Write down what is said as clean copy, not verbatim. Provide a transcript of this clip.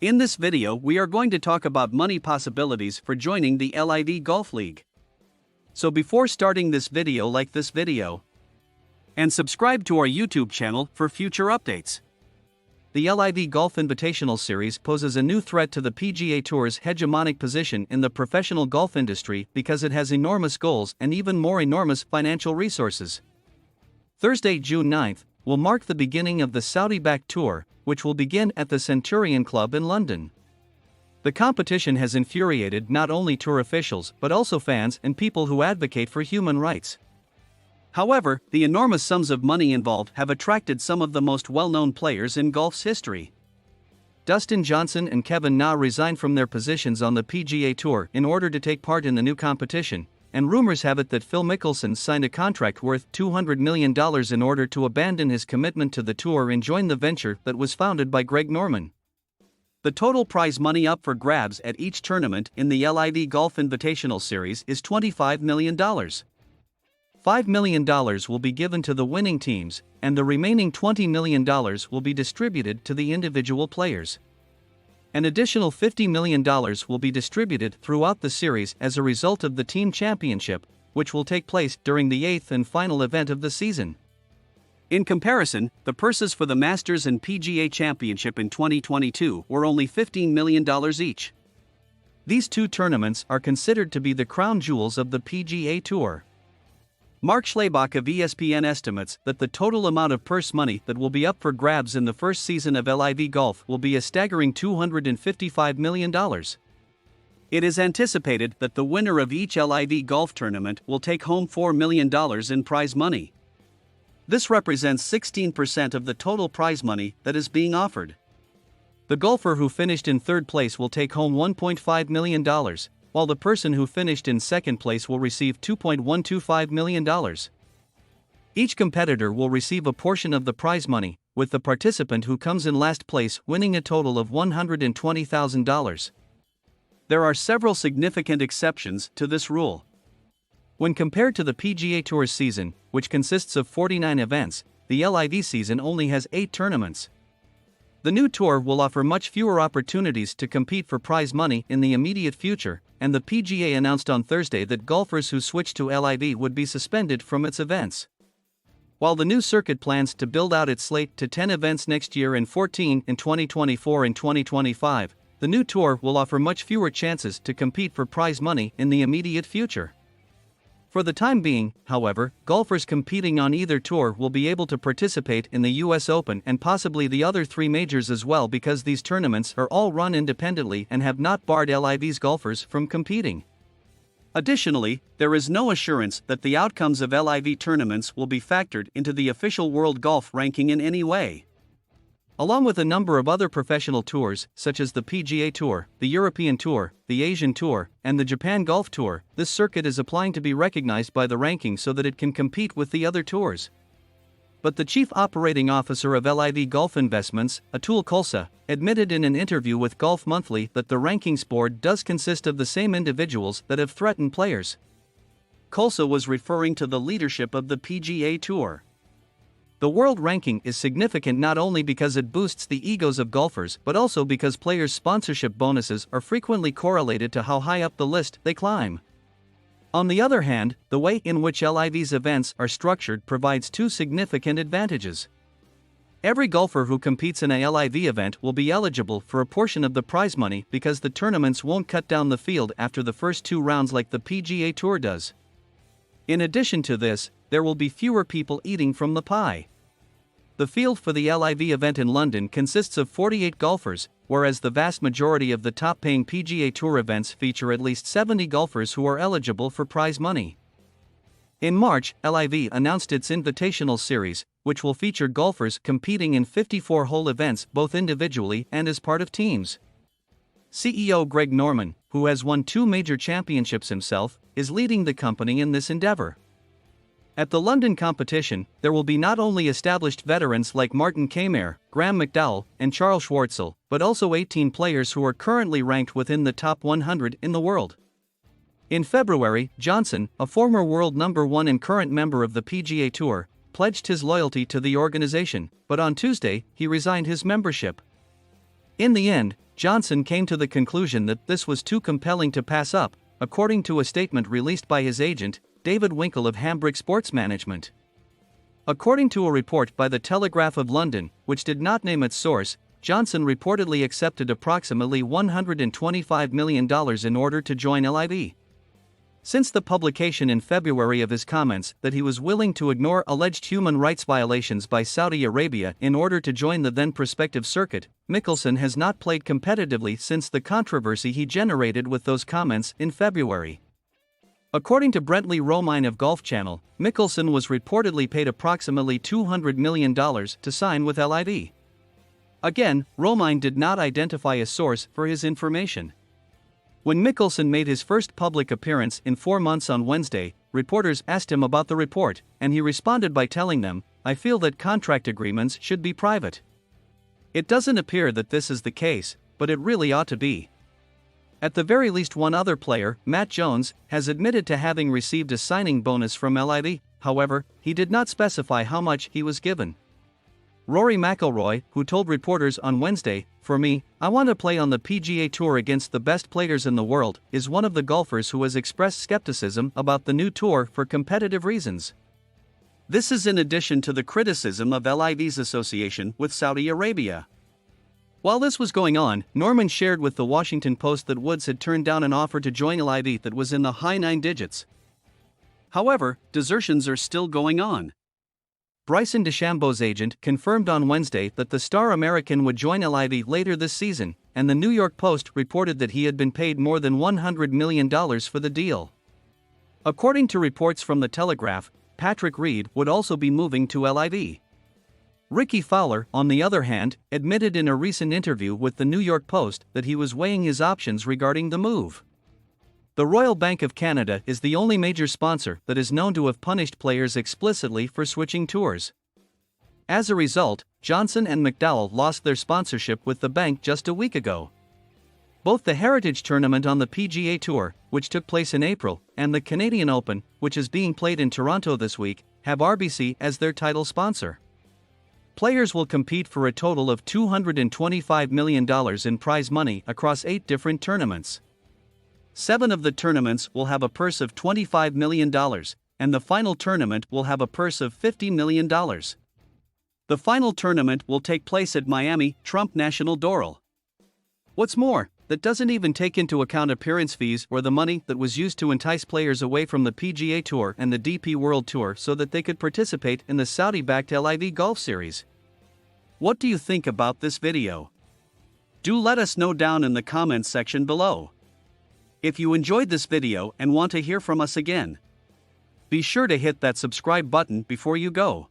In this video we are going to talk about money possibilities for joining the LIV Golf League. So before starting this video, like this video and subscribe to our YouTube channel for future updates. The LIV Golf Invitational Series poses a new threat to the PGA Tour's hegemonic position in the professional golf industry because it has enormous goals and even more enormous financial resources. Thursday, June 9th, will mark the beginning of the Saudi-backed tour, which will begin at the Centurion Club in London. The competition has infuriated not only tour officials but also fans and people who advocate for human rights. However, the enormous sums of money involved have attracted some of the most well-known players in golf's history. Dustin Johnson and Kevin Na resigned from their positions on the PGA Tour in order to take part in the new competition, and rumors have it that Phil Mickelson signed a contract worth $200 million in order to abandon his commitment to the tour and join the venture that was founded by Greg Norman. The total prize money up for grabs at each tournament in the LIV Golf Invitational Series is $25 million. $5 million will be given to the winning teams, and the remaining $20 million will be distributed to the individual players. An additional $50 million will be distributed throughout the series as a result of the team championship, which will take place during the 8th and final event of the season. In comparison, the purses for the Masters and PGA Championship in 2022 were only $15 million each. These two tournaments are considered to be the crown jewels of the PGA Tour. Mark Schlabach of ESPN estimates that the total amount of purse money that will be up for grabs in the first season of LIV Golf will be a staggering $255 million. It is anticipated that the winner of each LIV Golf tournament will take home $4 million in prize money. This represents 16% of the total prize money that is being offered. The golfer who finished in third place will take home $1.5 million, while the person who finished in second place will receive $2.125 million. Each competitor will receive a portion of the prize money, with the participant who comes in last place winning a total of $120,000. There are several significant exceptions to this rule. When compared to the PGA Tour season, which consists of 49 events, the LIV season only has 8 tournaments. The new tour will offer much fewer opportunities to compete for prize money in the immediate future, and the PGA announced on Thursday that golfers who switched to LIV would be suspended from its events. While the new circuit plans to build out its slate to 10 events next year and 14 in 2024 and 2025, the new tour will offer much fewer chances to compete for prize money in the immediate future. For the time being, however, golfers competing on either tour will be able to participate in the US Open and possibly the other 3 majors as well, because these tournaments are all run independently and have not barred LIV's golfers from competing. Additionally, there is no assurance that the outcomes of LIV tournaments will be factored into the official world golf ranking in any way. Along with a number of other professional tours, such as the PGA Tour, the European Tour, the Asian Tour, and the Japan Golf Tour, this circuit is applying to be recognized by the ranking so that it can compete with the other tours. But the chief operating officer of LIV Golf Investments, Atul Khalsa, admitted in an interview with Golf Monthly that the rankings board does consist of the same individuals that have threatened players. Khalsa was referring to the leadership of the PGA Tour. The world ranking is significant not only because it boosts the egos of golfers but also because players' sponsorship bonuses are frequently correlated to how high up the list they climb. On the other hand, the way in which LIV's events are structured provides 2 significant advantages. Every golfer who competes in a LIV event will be eligible for a portion of the prize money because the tournaments won't cut down the field after the first 2 rounds like the PGA Tour does. In addition to this, there will be fewer people eating from the pie. The field for the LIV event in London consists of 48 golfers, whereas the vast majority of the top-paying PGA Tour events feature at least 70 golfers who are eligible for prize money. In March, LIV announced its Invitational Series, which will feature golfers competing in 54-hole events both individually and as part of teams. CEO Greg Norman, who has won 2 major championships himself, is leading the company in this endeavor. At the London competition, there will be not only established veterans like Martin Kaymer, Graham McDowell, and Charles Schwartzel, but also 18 players who are currently ranked within the top 100 in the world. In February, Johnson, a former world number 1 and current member of the PGA Tour, pledged his loyalty to the organization, but on Tuesday, he resigned his membership. In the end, Johnson came to the conclusion that this was too compelling to pass up, according to a statement released by his agent, David Winkle of Hambrick Sports Management. According to a report by the Telegraph of London, which did not name its source, Johnson reportedly accepted approximately $125 million in order to join LIV. Since the publication in February of his comments that he was willing to ignore alleged human rights violations by Saudi Arabia in order to join the then prospective circuit, Mickelson has not played competitively since the controversy he generated with those comments in February. According to Brentley Romine of Golf Channel, Mickelson was reportedly paid approximately $200 million to sign with LIV. Again, Romine did not identify a source for his information. When Mickelson made his first public appearance in 4 months on Wednesday, reporters asked him about the report, and he responded by telling them, "I feel that contract agreements should be private. It doesn't appear that this is the case, but it really ought to be." At the very least, one other player, Matt Jones, has admitted to having received a signing bonus from LIV, however, he did not specify how much he was given. Rory McIlroy, who told reporters on Wednesday, "For me, I want to play on the PGA Tour against the best players in the world," is one of the golfers who has expressed skepticism about the new tour for competitive reasons. This is in addition to the criticism of LIV's association with Saudi Arabia. While this was going on, Norman shared with the Washington Post that Woods had turned down an offer to join LIV that was in the high 9 digits. However, desertions are still going on. Bryson DeChambeau's agent confirmed on Wednesday that the star American would join LIV later this season, and the New York Post reported that he had been paid more than $100 million for the deal. According to reports from the Telegraph, Patrick Reed would also be moving to LIV. Ricky Fowler, on the other hand, admitted in a recent interview with the New York Post that he was weighing his options regarding the move. The Royal Bank of Canada is the only major sponsor that is known to have punished players explicitly for switching tours. As a result, Johnson and McDowell lost their sponsorship with the bank just a week ago. Both the Heritage Tournament on the PGA Tour, which took place in April, and the Canadian Open, which is being played in Toronto this week, have RBC as their title sponsor. Players will compete for a total of $225 million in prize money across 8 different tournaments. 7 of the tournaments will have a purse of $25 million, and the final tournament will have a purse of $50 million. The final tournament will take place at Miami Trump National Doral. What's more, that doesn't even take into account appearance fees or the money that was used to entice players away from the PGA Tour and the DP World Tour so that they could participate in the Saudi-backed LIV Golf Series. What do you think about this video? Do let us know down in the comments section below. If you enjoyed this video and want to hear from us again, be sure to hit that subscribe button before you go.